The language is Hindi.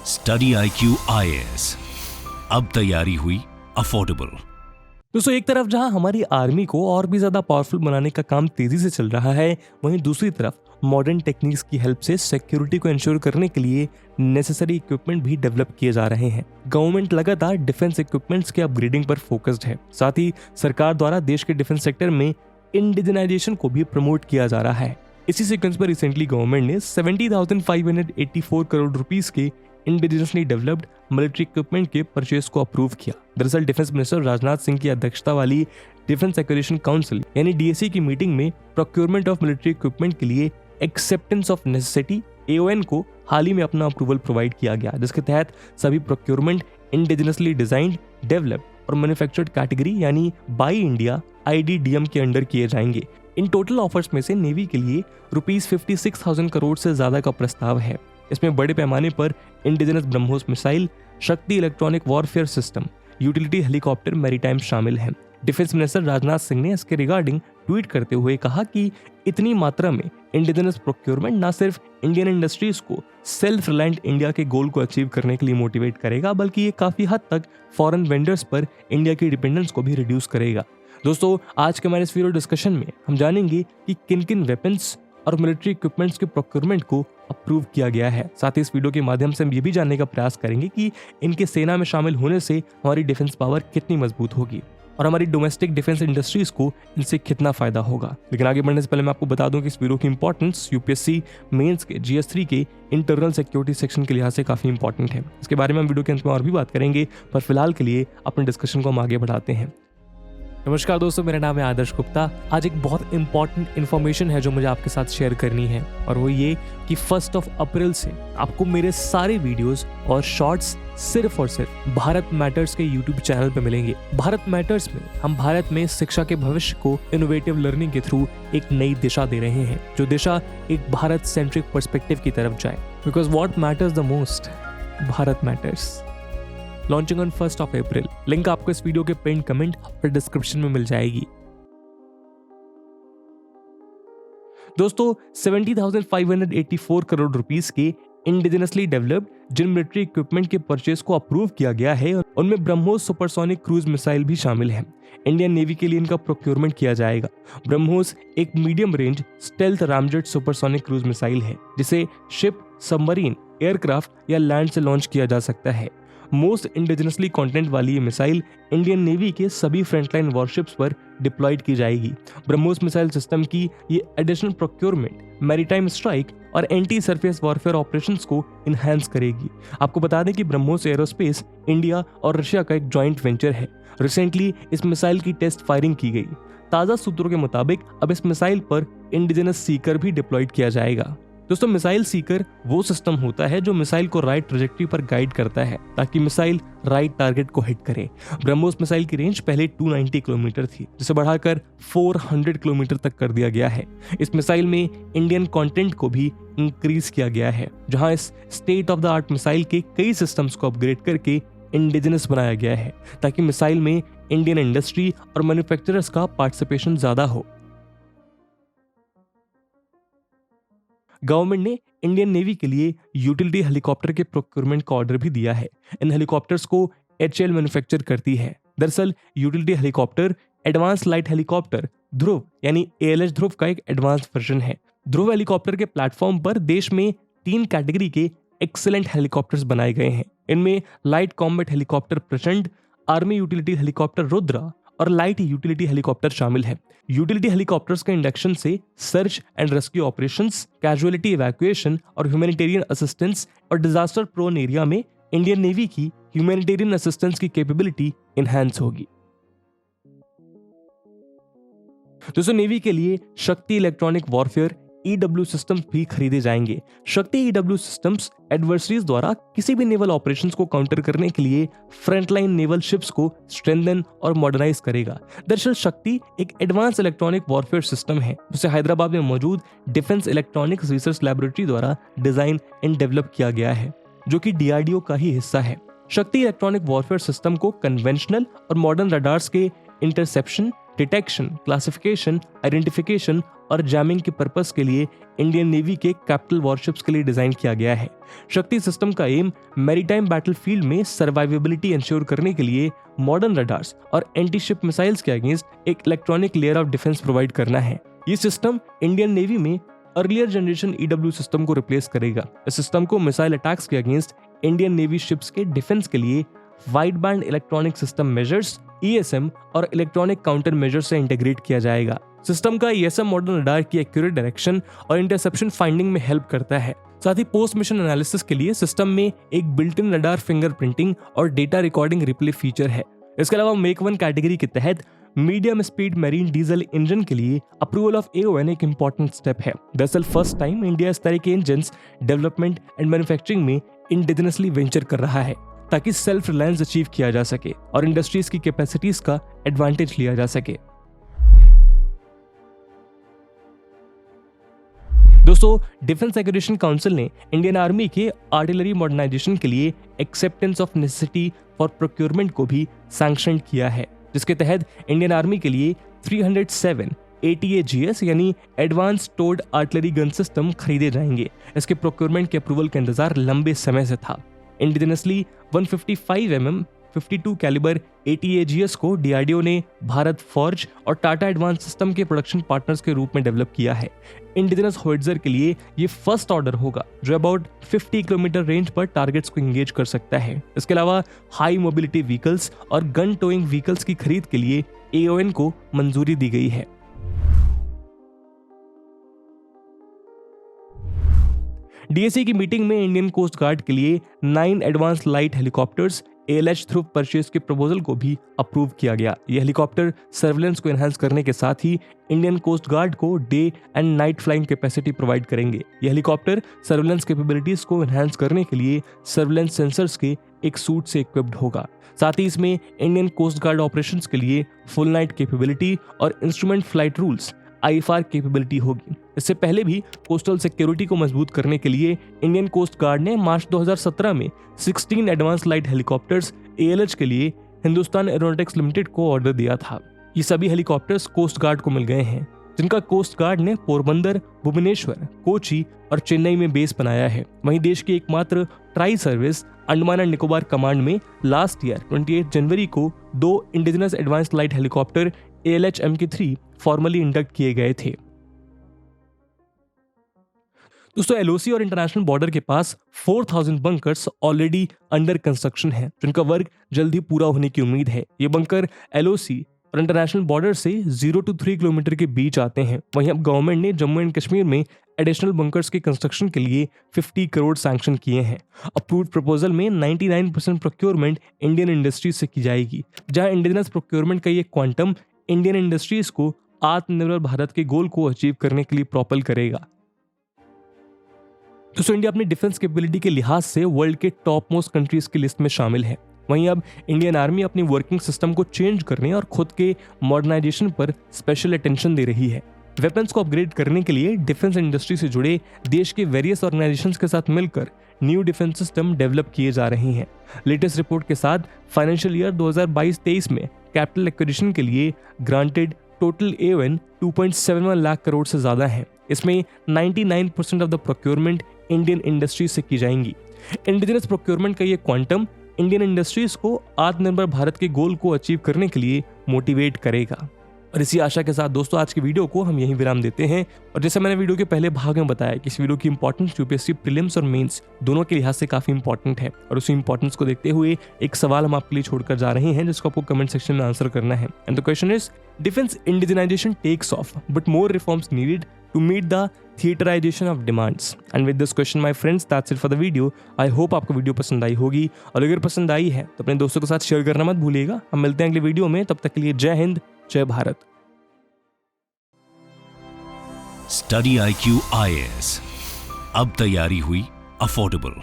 स्टडी IQ IAS, अब तैयारी हुई अफोर्डेबल। दोस्तों, एक तरफ जहां हमारी आर्मी को और भी ज्यादा पावरफुल बनाने का काम तेजी से चल रहा है, वहीं दूसरी तरफ मॉडर्न टेक्निक्स की हेल्प से सिक्योरिटी को इंश्योर करने के लिए नेसेसरी इक्विपमेंट भी डेवलप किए जा रहे हैं। गवर्नमेंट लगातार डिफेंस इक्विपमेंट्स के अपग्रेडिंग पर फोकस्ड है। साथ ही सरकार द्वारा देश के डिफेंस सेक्टर में इंडिजिनाइजेशन को भी प्रमोट किया जा रहा है। इसी सीक्वेंस पर रिसेंटली गवर्नमेंट ने 70,584 करोड़ रुपीस के इंडिजिनसली डेवलप्ड मिलिट्री इक्विपमेंट के परचेज को अप्रूव किया। दरअसल डिफेंस मिनिस्टर राजनाथ सिंह की अध्यक्षता वाली डिफेंस एक्विजिशन काउंसिल यानी DAC की मीटिंग में प्रोक्योरमेंट ऑफ मिलिट्री इक्विपमेंट के लिए एक्सेप्टेंस ऑफ नेसेसिटी AON को हाल ही में अपना अप्रूवल प्रोवाइड किया गया, जिसके तहत सभी प्रोक्योरमेंट इंडिजिनसली डिजाइंड, डेवलप्ड और मैन्युफैक्चर्ड कैटेगरी यानी बाई इंडिया IDDM के अंडर किए जाएंगे। इन टोटल ऑफर्स में से नेवी के लिए ₹56,000 करोड़ से ज्यादा का प्रस्ताव है। इसमें बड़े पैमाने पर इंडिजिनस ब्रह्मोस मिसाइल, शक्ति electronic warfare system, utility helicopter, maritime शामिल हैं। डिफेंस मिनिस्टर राजनाथ सिंह ने इसके रिगार्डिंग ट्वीट करते हुए कहा कि इतनी मात्रा में इंडिजिनस प्रोक्योरमेंट न सिर्फ इंडियन इंडस्ट्रीज को सेल्फ रिलायंट इंडिया के गोल को अचीव करने के लिए मोटिवेट करेगा, बल्कि ये काफी हद तक फॉरेन वेंडर्स पर इंडिया की डिपेंडेंस को भी रिड्यूस करेगा। दोस्तों, आज के हमारे इस वीडियो डिस्कशन में हम जानेंगे कि किन किन वेपन्स और मिलिट्री इक्विपमेंट्स के प्रोक्योरमेंट को अप्रूव किया गया है। साथ ही इस वीडियो के माध्यम से हम ये भी जानने का प्रयास करेंगे कि इनके सेना में शामिल होने से हमारी डिफेंस पावर कितनी मजबूत होगी और हमारी डोमेस्टिक डिफेंस इंडस्ट्रीज को इनसे कितना फायदा होगा। लेकिन आगे बढ़ने से पहले मैं आपको बता दूं कि इस वीडियो की इंपॉर्टेंस UPSC मेंस के GS3 के इंटरनल सिक्योरिटी सेक्शन के लिहाज से काफी इंपॉर्टेंट है। इसके बारे में हम वीडियो के अंत में और भी बात करेंगे, पर फिलहाल के लिए अपने डिस्कशन को हम आगे बढ़ाते हैं। नमस्कार दोस्तों, मेरा नाम है आदर्श गुप्ता। आज एक बहुत इंपॉर्टेंट इन्फॉर्मेशन है जो मुझे आपके साथ शेयर करनी है, और वो ये कि 1 अप्रैल से आपको मेरे सारे वीडियोस और शॉर्ट्स सिर्फ और सिर्फ भारत मैटर्स के YouTube चैनल पे मिलेंगे। भारत मैटर्स में हम भारत में शिक्षा के भविष्य को इनोवेटिव लर्निंग के थ्रू एक नई दिशा दे रहे हैं, जो दिशा एक भारत सेंट्रिक पर्सपेक्टिव की तरफ जाए। Because what matters the most, Bharat matters. Launching on 1 April. Link आपको इस वीडियो के पिन कमेंट और डिस्क्रिप्शन में मिल जाएगी। दोस्तों, 70,584 करोड़ रुपीस के इंडिजिनसली डेवलप्ड जिन मिलिट्री इक्विपमेंट के परचेज को अप्रूव किया गया है, उनमें ब्रह्मोस सुपरसोनिक क्रूज मिसाइल भी शामिल है। इंडियन नेवी के लिए इनका प्रोक्योरमेंट किया जाएगा। ब्रह्मोस एक medium range stealth ramjet supersonic cruise missile है, जिसे शिप, सबमरीन, एयरक्राफ्ट या लैंड से लॉन्च किया जा सकता है। मोस्ट इंडिजिनसली कंटेंट वाली ये मिसाइल इंडियन नेवी के सभी फ्रंटलाइन वॉरशिप्स पर डिप्लॉयड की जाएगी। ब्रह्मोस मिसाइल सिस्टम की ये एडिशनल प्रोक्योरमेंट मैरीटाइम स्ट्राइक और एंटी सरफेस वॉरफेयर ऑपरेशंस को इनहैंस करेगी। आपको बता दें कि ब्रह्मोस एरोस्पेस इंडिया और रशिया का एक जॉइंट वेंचर है। रिसेंटली इस मिसाइल की टेस्ट फायरिंग की गई। ताज़ा सूत्रों के मुताबिक अब इस मिसाइल पर इंडिजिनस सीकर भी डिप्लॉयड किया जाएगा। दोस्तों, मिसाइल सीकर वो सिस्टम होता है जो मिसाइल को राइट ट्रैजेक्टरी पर गाइड करता है ताकि मिसाइल राइट टारगेट को हिट करे। ब्रह्मोस मिसाइल की रेंज पहले 290 किलोमीटर थी, जिसे बढ़ाकर 400 किलोमीटर तक कर दिया गया है। इस मिसाइल में इंडियन कंटेंट को भी इंक्रीज किया गया है, जहां इस state of the art missile के कई सिस्टम्स को अपग्रेड करके इंडिजिनस बनाया गया है, ताकि मिसाइल में इंडियन इंडस्ट्री और मैन्युफैक्चरर्स का पार्टिसिपेशन ज्यादा हो। गवर्नमेंट ने इंडियन नेवी के लिए यूटिलिटी हेलीकॉप्टर के प्रोक्योरमेंट का ऑर्डर भी दिया है। इन हेलीकॉप्टर्स को HAL मैन्युफैक्चर करती है। दरअसल utility helicopter advance light helicopter Dhruv यानी ALH ध्रुव का एक एडवांस वर्जन है। ध्रुव हेलीकॉप्टर के प्लेटफॉर्म पर देश में 3 कैटेगरी के एक्सीलेंट हेलीकॉप्टर्स बनाए गए हैं। इनमें लाइट कॉम्बैट हेलीकॉप्टर प्रचंड, आर्मी यूटिलिटी हेलीकॉप्टर रुद्रा और लाइट यूटिलिटी हेलीकॉप्टर शामिल है। यूटिलिटी हेलीकॉप्टर्स के इंडक्शन से search and rescue operations, casualty evacuation और ह्यूमैनिटेरियन असिस्टेंस और डिजास्टर प्रोन एरिया में इंडियन नेवी की ह्यूमैनिटेरियन असिस्टेंस की कैपेबिलिटी एनहांस होगी। दोस्तों, नेवी के लिए शक्ति इलेक्ट्रॉनिक वॉरफेयर EW सिस्टम्स भी खरीदे जाएंगे। शक्ति EW सिस्टम्स एडवर्सरीज द्वारा किसी भी नेवल ऑपरेशंस को काउंटर करने के लिए फ्रंटलाइन नेवल शिप्स को स्ट्रेंथन और मॉडर्नाइज करेगा। दरअसल शक्ति एक एडवांस इलेक्ट्रॉनिक वॉरफेयर सिस्टम है, जिसे हैदराबाद में मौजूद डिफेंस इलेक्ट्रॉनिक्स रिसर्च लैबोरेटरी द्वारा डिजाइन एंड डेवलप किया गया है, जो कि DRDO का ही हिस्सा है। शक्ति इलेक्ट्रॉनिक वॉरफेयर सिस्टम को कन्वेंशनल और मॉडर्न रडार्स के इंटरसेप्शन, डिटेक्शन, क्लासिफिकेशन, आइडेंटिफिकेशन और जैमिंग के पर्पस के लिए इंडियन नेवी के कैपिटल वॉरशिप्स के लिए डिजाइन किया गया है। शक्ति सिस्टम का एम मैरीटाइम बैटलफील्ड में सर्वाइवेबिलिटी इंश्योर करने के लिए मॉडर्न रडार्स और एंटी शिप मिसाइल्स के अगेंस्ट एक electronic layer of defence provide करना है। ये सिस्टम इंडियन नेवी में अर्लियर जनरेशन EW सिस्टम को रिप्लेस करेगा। इस सिस्टम को मिसाइल अटैक्स के अगेंस्ट इंडियन नेवी शिप्स के डिफेंस के लिए wide band electronic system measures ESM और इलेक्ट्रॉनिक काउंटर मेजर्स से इंटीग्रेट किया जाएगा। सिस्टम का ESM मॉडर्न रडार की एक्यूरेट डायरेक्शन और इंटरसेप्शन फाइंडिंग में हेल्प करता है। साथ ही पोस्ट मिशन एनालिसिस के लिए सिस्टम में एक बिल्ट इन रडार फिंगरप्रिंटिंग और डेटा रिकॉर्डिंग रिप्ले फीचर है। इसके अलावा मेक 1 कैटेगरी के तहत medium speed marine diesel engine के लिए अप्रूवल ऑफ AON एक इंपॉर्टेंट स्टेप है। दरअसल फर्स्ट टाइम इंडिया इस तरह के इंजन डेवलपमेंट एंड मैन्युफैक्चरिंग में इंडिजिनसली वेंचर कर रहा है ताकि सेल्फ रिलायंस अचीव किया जा सके और इंडस्ट्रीज की कैपेसिटीज का एडवांटेज लिया जा सके। दोस्तों, डिफेंस एक्विजिशन काउंसिल ने इंडियन आर्मी के आर्टिलरी मॉडर्नाइजेशन के लिए acceptance of necessity for procurement को भी सैंक्शन किया है, जिसके तहत इंडियन आर्मी के लिए 307 ATAGS यानी एडवांस टोर्ड आर्टिलरी गन सिस्टम खरीदे जाएंगे। इसके प्रोक्योरमेंट के अप्रूवल का इंतजार लंबे समय से था। इंडिजिनसली 155 mm 52 कैलिबर ATAGS को DRDO ने भारत फॉर्ज और टाटा एडवांस सिस्टम के प्रोडक्शन पार्टनर्स के रूप में डेवलप किया है। इंडिजिनस होइट्जर के लिए ये फर्स्ट ऑर्डर होगा जो अबाउट 50 किलोमीटर रेंज पर टारगेट्स को एंगेज कर सकता है। इसके अलावा हाई मोबिलिटी व्हीकल्स और गन टोइंग व्हीकल्स की खरीद के लिए AON को मंजूरी दी गई है। DSA की मीटिंग में इंडियन कोस्ट गार्ड के लिए 9 advance light helicopters ALH through purchase के प्रपोजल को भी अप्रूव किया गया। ये हेलीकॉप्टर सर्वेलेंस को एनहांस करने के साथ ही इंडियन कोस्ट गार्ड को day and night flying capacity provide करेंगे। ये हेलीकॉप्टर सर्वेलेंस कैपेबिलिटीज को एनहांस करने के लिए सर्वेलेंस सेंसर्स के एक सूट से इक्विप्ड होगा। साथ ही इसमें इंडियन कोस्ट गार्ड ऑपरेशंस के लिए फुल नाइट कैपेबिलिटी और instrument flight rules IFR capability होगी। इससे पहले भी कोस्टल सिक्योरिटी को मजबूत करने के लिए इंडियन कोस्ट गार्ड ने मार्च 2017 में 16 एडवांस लाइट हेलीकॉप्टर्स ALH के लिए हिंदुस्तान एरोनॉटिक्स लिमिटेड को ऑर्डर दिया था। ये सभी हेलीकॉप्टर्स कोस्ट गार्ड को मिल गए हैं, जिनका कोस्ट गार्ड ने पोरबंदर, भुवनेश्वर, कोची और चेन्नई में बेस बनाया है। वहीं देश की एकमात्र tri service Andaman and Nicobar command में लास्ट ईयर 28 जनवरी को 2 indigenous advance light helicopter ALH MK3 formally induct किए गए थे। दोस्तों, LOC और इंटरनेशनल बॉर्डर के पास 4000 बंकर्स ऑलरेडी अंडर कंस्ट्रक्शन है, जिनका वर्क जल्द ही पूरा होने की उम्मीद है। ये बंकर LOC और इंटरनेशनल बॉर्डर से 0 to 3 किलोमीटर के बीच आते हैं। वहीं अब गवर्नमेंट ने जम्मू एंड कश्मीर में एडिशनल बंकर्स के कंस्ट्रक्शन के लिए 50 करोड़ सैंक्शन किए हैं। अप्रूव्ड प्रपोजल में 99% प्रोक्योरमेंट इंडियन इंडस्ट्रीज से की जाएगी, जहां इंडिजिनस प्रोक्योरमेंट का ये क्वांटम इंडियन इंडस्ट्रीज को आत्मनिर्भर भारत के गोल को अचीव करने के लिए प्रोपल करेगा। दोस्तों, इंडिया अपनी डिफेंस कैपेबिलिटी के लिहाज से वर्ल्ड के टॉप मोस्ट कंट्रीज की लिस्ट में शामिल है। वहीं अब इंडियन आर्मी अपनी वर्किंग सिस्टम को चेंज करने और खुद के मॉडर्नाइजेशन पर स्पेशल अटेंशन दे रही है। वेपन्स को अपग्रेड करने के लिए डिफेंस इंडस्ट्री से जुड़े देश के वेरियस ऑर्गेनाइजेशंस के साथ मिलकर न्यू डिफेंस सिस्टम डेवलप किए जा रहे हैं। लेटेस्ट रिपोर्ट के साथ फाइनेंशियल ईयर 2022-23 में कैपिटल एक्विजिशन के लिए granted total AON 2.71 lakh crore से ज्यादा है। इसमें 99% of the procurement Indian industry से की जाएंगी। इंडिजिनस प्रोक्योरमेंट का ये क्वांटम इंडियन इंडस्ट्रीज को आत्मनिर्भर भारत के गोल को अचीव करने के लिए मोटिवेट करेगा। और इसी आशा के साथ दोस्तों, आज की वीडियो को हम यहीं विराम देते हैं। और जैसे मैंने वीडियो के पहले भाग में बताया कि इस वीडियो की इंपॉर्टेंस UPSC प्रीलिम्स और मेंस दोनों के लिहाज से काफी इंपॉर्टेंट है, और उसी इंपॉर्टेंस को देखते हुए एक सवाल हम आपके लिए छोड़कर जा रहे हैं, जिसको आपको कमेंट सेक्शन में आंसर करना है। And the question is, defence indigenisation takes off but more reforms needed to meet the theaterization of demands. And with this question, my friends, that's it for the video. I hope आपको वीडियो पसंद आई होगी, और अगर पसंद आई है तो अपने दोस्तों के साथ शेयर करना मत भूलिएगा। हम मिलते हैं अगले वीडियो में, तब तक के लिए जय हिंद, जय भारत। स्टडी IQ IAS, अब तैयारी हुई अफोर्डेबल।